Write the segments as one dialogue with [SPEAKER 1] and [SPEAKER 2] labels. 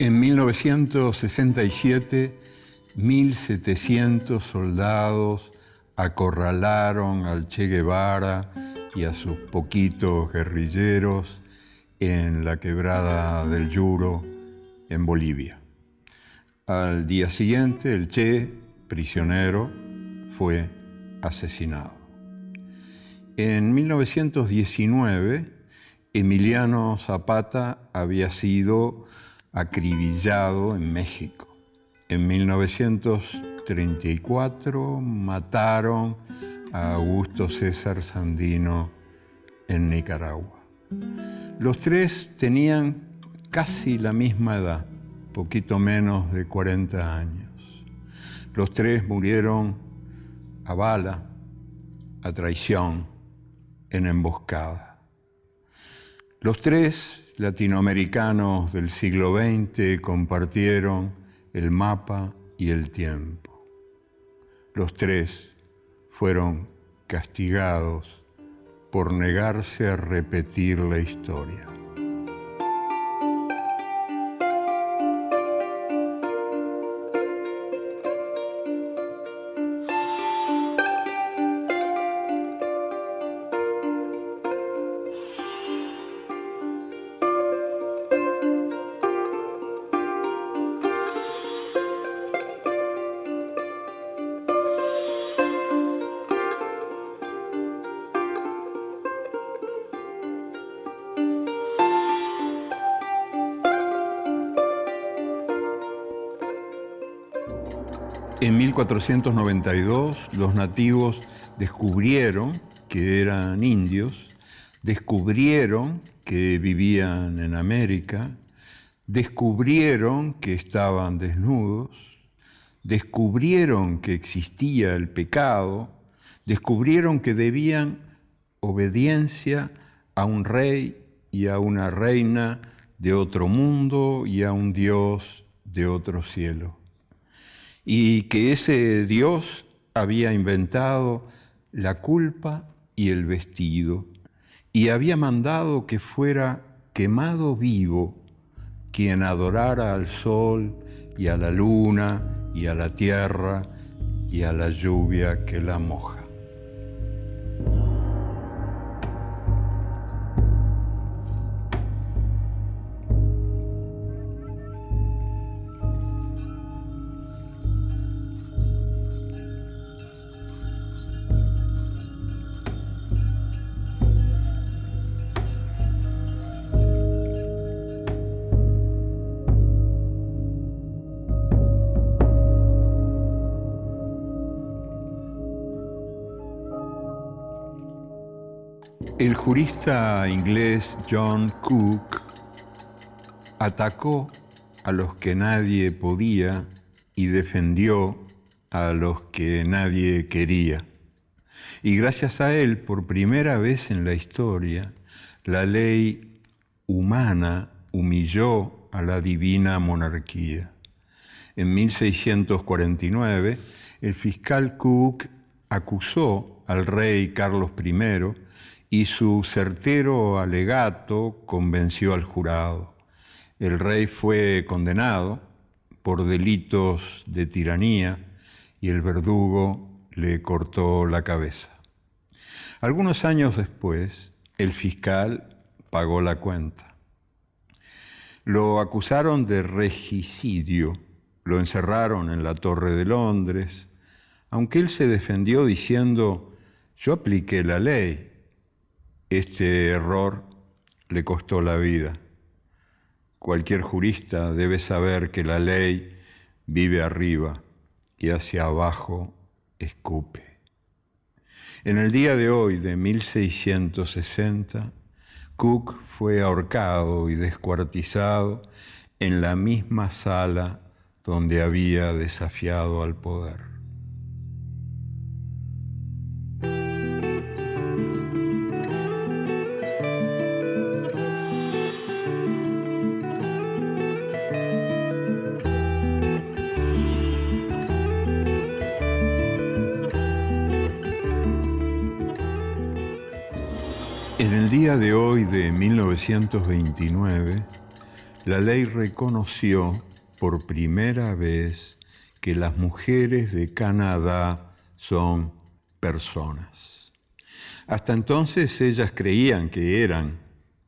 [SPEAKER 1] En 1967, 1.700 soldados acorralaron al Che Guevara y a sus poquitos guerrilleros en la quebrada del Yuro, en Bolivia. Al día siguiente, el Che, prisionero, fue asesinado. En 1919, Emiliano Zapata había sido acribillado en México. En 1934 mataron a Augusto César Sandino en Nicaragua. Los tres tenían casi la misma edad, poquito menos de 40 años. Los tres murieron a bala, a traición, en emboscada. Los tres latinoamericanos del siglo XX compartieron el mapa y el tiempo. Los tres fueron castigados por negarse a repetir la historia. En 1492, los nativos descubrieron que eran indios, descubrieron que vivían en América, descubrieron que estaban desnudos, descubrieron que existía el pecado, descubrieron que debían obediencia a un rey y a una reina de otro mundo y a un Dios de otro cielo. Y que ese Dios había inventado la culpa y el vestido, y había mandado que fuera quemado vivo quien adorara al sol y a la luna y a la tierra y a la lluvia que la moja. El jurista inglés John Cook atacó a los que nadie podía y defendió a los que nadie quería. Y gracias a él, por primera vez en la historia, la ley humana humilló a la divina monarquía. En 1649, el fiscal Cook acusó al rey Carlos I y su certero alegato convenció al jurado. El rey fue condenado por delitos de tiranía y el verdugo le cortó la cabeza. Algunos años después, el fiscal pagó la cuenta. Lo acusaron de regicidio, lo encerraron en la Torre de Londres, aunque él se defendió diciendo: yo apliqué la ley. Este error le costó la vida. Cualquier jurista debe saber que la ley vive arriba y hacia abajo escupe. En el día de hoy de 1660, Cook fue ahorcado y descuartizado en la misma sala donde había desafiado al poder. En el día de hoy de 1929, la ley reconoció por primera vez que las mujeres de Canadá son personas. Hasta entonces ellas creían que eran,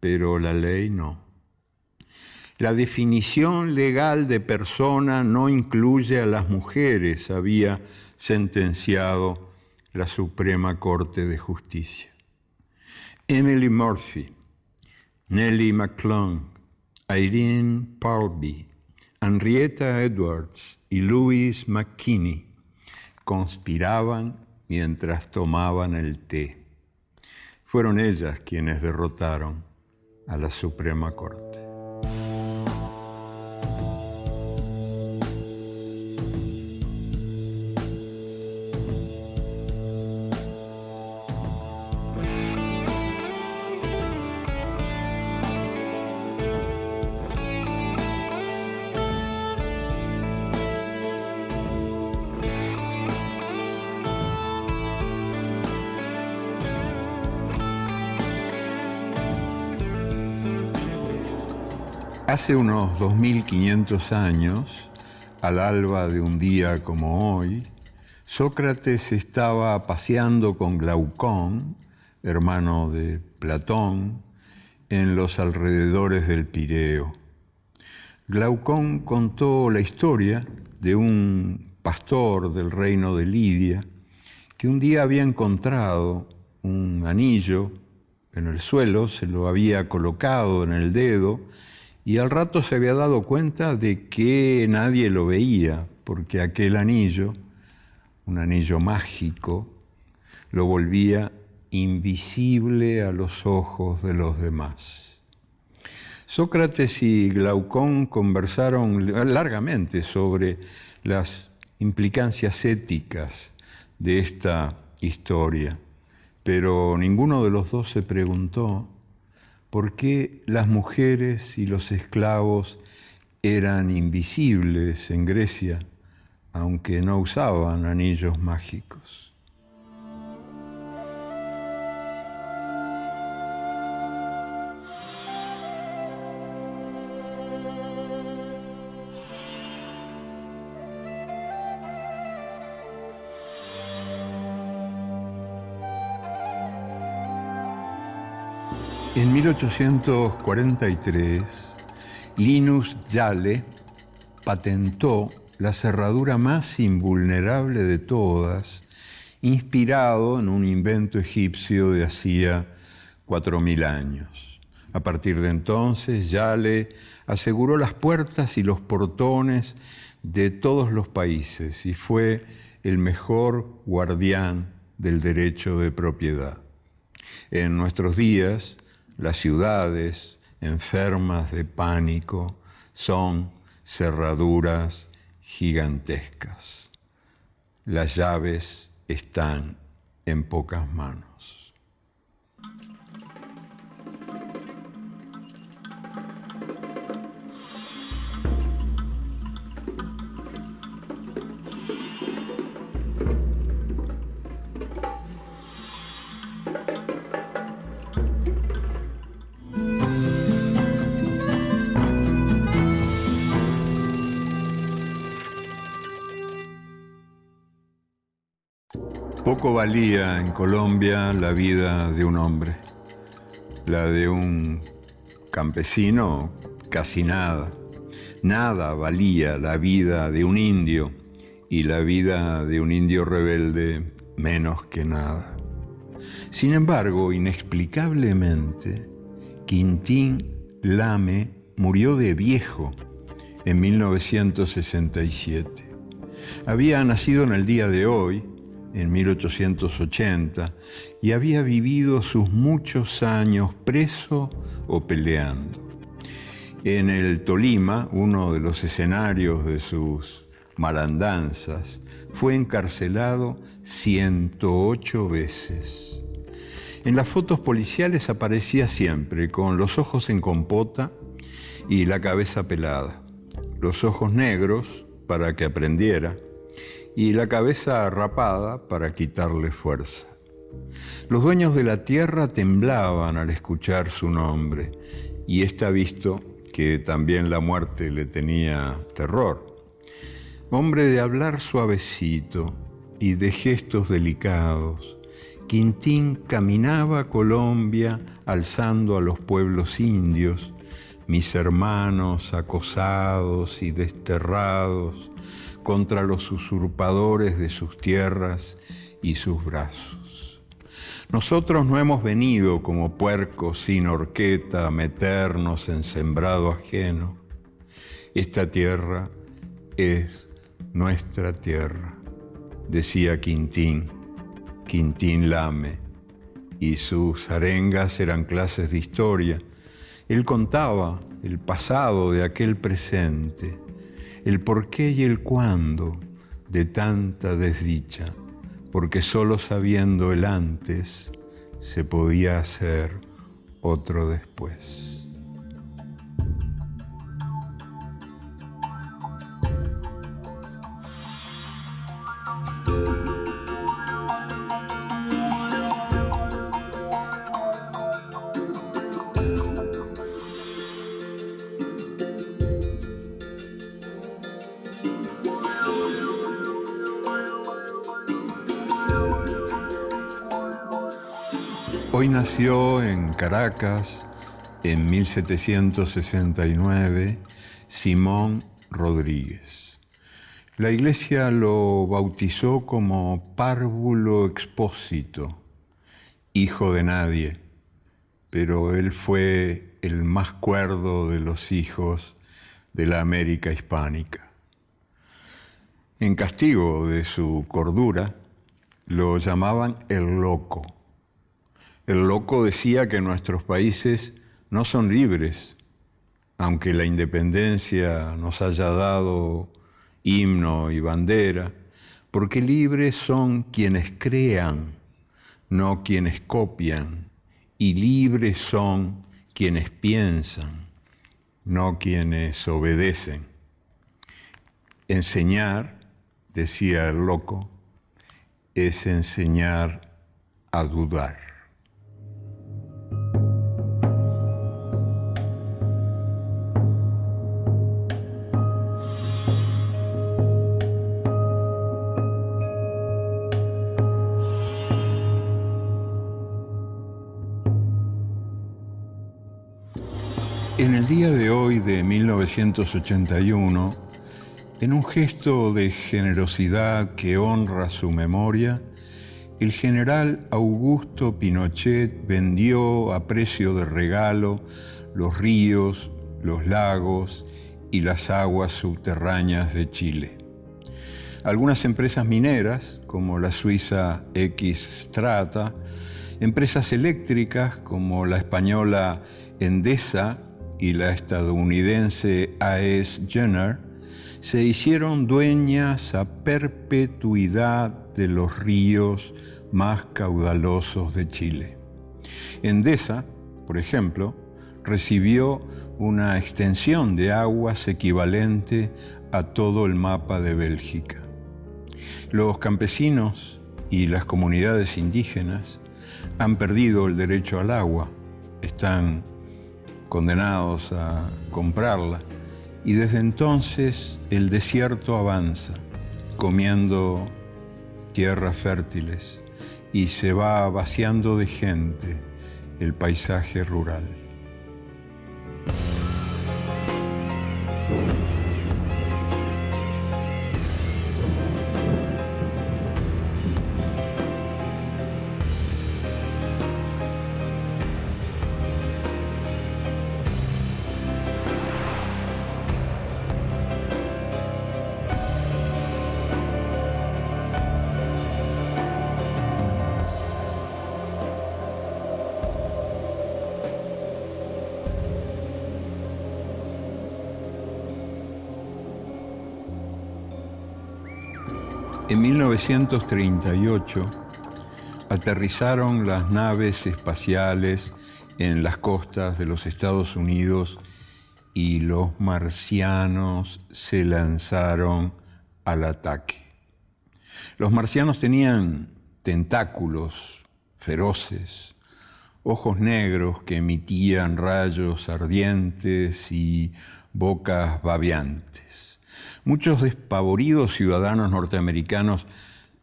[SPEAKER 1] pero la ley no. La definición legal de persona no incluye a las mujeres, había sentenciado la Suprema Corte de Justicia. Emily Murphy, Nellie McClung, Irene Parlby, Henrietta Edwards y Louise McKinney conspiraban mientras tomaban el té. Fueron ellas quienes derrotaron a la Suprema Corte. Hace unos 2500 años, al alba de un día como hoy, Sócrates estaba paseando con Glaucón, hermano de Platón, en los alrededores del Pireo. Glaucón contó la historia de un pastor del reino de Lidia que un día había encontrado un anillo en el suelo, se lo había colocado en el dedo y al rato se había dado cuenta de que nadie lo veía, porque aquel anillo, un anillo mágico, lo volvía invisible a los ojos de los demás. Sócrates y Glaucón conversaron largamente sobre las implicancias éticas de esta historia, pero ninguno de los dos se preguntó por qué las mujeres y los esclavos eran invisibles en Grecia, aunque no usaban anillos mágicos. En 1843, Linus Yale patentó la cerradura más invulnerable de todas, inspirado en un invento egipcio de hacía 4000 años. A partir de entonces, Yale aseguró las puertas y los portones de todos los países y fue el mejor guardián del derecho de propiedad. En nuestros días, las ciudades enfermas de pánico son cerraduras gigantescas. Las llaves están en pocas manos. Poco valía en Colombia la vida de un hombre. La de un campesino, casi nada. Nada valía la vida de un indio y la vida de un indio rebelde menos que nada. Sin embargo, inexplicablemente, Quintín Lame murió de viejo en 1967. Había nacido en el día de hoy, en 1880, y había vivido sus muchos años preso o peleando. En el Tolima, uno de los escenarios de sus malandanzas, fue encarcelado 108 veces. En las fotos policiales aparecía siempre con los ojos en compota y la cabeza pelada, los ojos negros para que aprendiera, y la cabeza rapada para quitarle fuerza. Los dueños de la tierra temblaban al escuchar su nombre, y está visto que también la muerte le tenía terror. Hombre de hablar suavecito y de gestos delicados, Quintín caminaba a Colombia alzando a los pueblos indios, mis hermanos acosados y desterrados contra los usurpadores de sus tierras y sus brazos. Nosotros no hemos venido como puercos sin horqueta a meternos en sembrado ajeno. Esta tierra es nuestra tierra, decía Quintín Lame, y sus arengas eran clases de historia. Él contaba el pasado de aquel presente, el porqué y el cuándo de tanta desdicha, porque solo sabiendo el antes se podía hacer otro después. Hoy nació en Caracas, en 1769, Simón Rodríguez. La Iglesia lo bautizó como párvulo expósito, hijo de nadie, pero él fue el más cuerdo de los hijos de la América hispánica. En castigo de su cordura, lo llamaban el loco. El loco decía que nuestros países no son libres, aunque la independencia nos haya dado himno y bandera, porque libres son quienes crean, no quienes copian, y libres son quienes piensan, no quienes obedecen. Enseñar, decía el loco, es enseñar a dudar. En el día de hoy de 1981, en un gesto de generosidad que honra su memoria, el general Augusto Pinochet vendió a precio de regalo los ríos, los lagos y las aguas subterráneas de Chile. Algunas empresas mineras, como la suiza X-Strata, empresas eléctricas como la española Endesa y la estadounidense AES Gener, se hicieron dueñas a perpetuidad de los ríos más caudalosos de Chile. Endesa, por ejemplo, recibió una extensión de aguas equivalente a todo el mapa de Bélgica. Los campesinos y las comunidades indígenas han perdido el derecho al agua, están condenados a comprarla, y desde entonces el desierto avanza, comiendo tierras fértiles, y se va vaciando de gente el paisaje rural. En 1938 aterrizaron las naves espaciales en las costas de los Estados Unidos y los marcianos se lanzaron al ataque. Los marcianos tenían tentáculos feroces, ojos negros que emitían rayos ardientes y bocas babeantes. Muchos despavoridos ciudadanos norteamericanos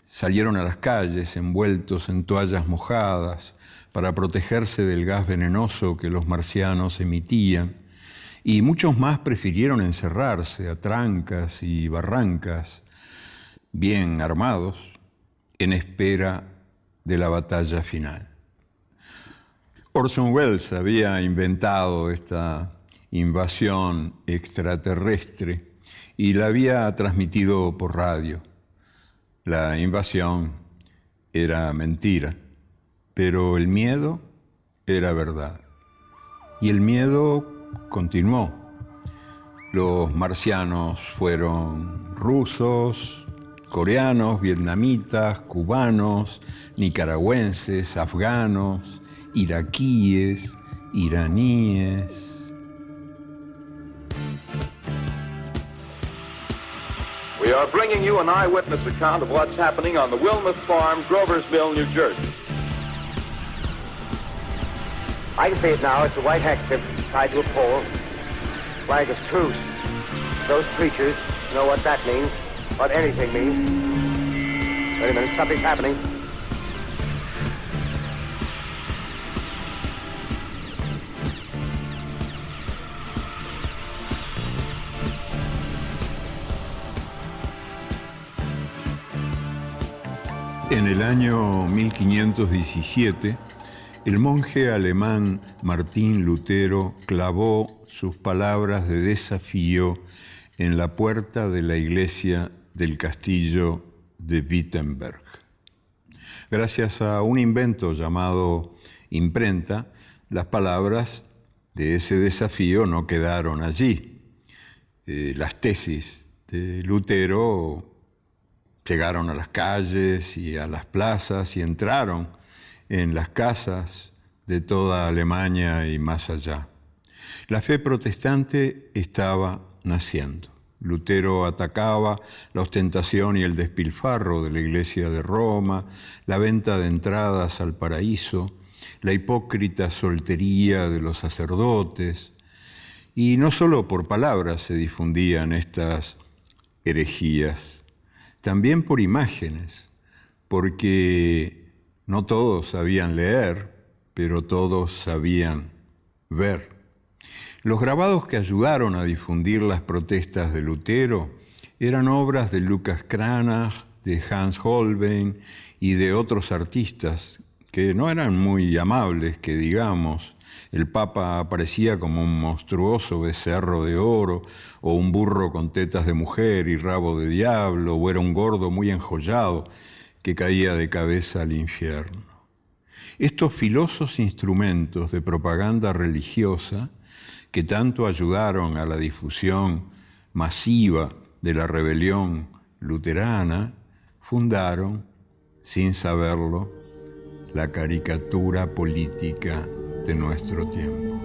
[SPEAKER 1] salieron a las calles envueltos en toallas mojadas para protegerse del gas venenoso que los marcianos emitían, y muchos más prefirieron encerrarse a trancas y barrancas, bien armados, en espera de la batalla final. Orson Welles había inventado esta invasión extraterrestre y la había transmitido por radio. La invasión era mentira, pero el miedo era verdad. Y el miedo continuó. Los marcianos fueron rusos, coreanos, vietnamitas, cubanos, nicaragüenses, afganos, iraquíes, iraníes.
[SPEAKER 2] We are bringing you an eyewitness account of what's happening on the Wilmuth Farm, Groversville, New Jersey.
[SPEAKER 3] I can see it now. It's a white handkerchief tied to a pole. Flag of truce. Those creatures know what that means, what anything means. Wait a minute, something's happening.
[SPEAKER 1] En el año 1517, el monje alemán Martín Lutero clavó sus palabras de desafío en la puerta de la iglesia del castillo de Wittenberg. Gracias a un invento llamado imprenta, las palabras de ese desafío no quedaron allí. Las tesis de Lutero llegaron a las calles y a las plazas y entraron en las casas de toda Alemania y más allá. La fe protestante estaba naciendo. Lutero atacaba la ostentación y el despilfarro de la Iglesia de Roma, la venta de entradas al paraíso, la hipócrita soltería de los sacerdotes, y no solo por palabras se difundían estas herejías, también por imágenes, porque no todos sabían leer, pero todos sabían ver. Los grabados que ayudaron a difundir las protestas de Lutero eran obras de Lucas Cranach, de Hans Holbein y de otros artistas que no eran muy amables, que digamos. El Papa aparecía como un monstruoso becerro de oro, o un burro con tetas de mujer y rabo de diablo, o era un gordo muy enjollado que caía de cabeza al infierno. Estos filosos instrumentos de propaganda religiosa, que tanto ayudaron a la difusión masiva de la rebelión luterana, fundaron, sin saberlo, la caricatura política de nuestro tiempo.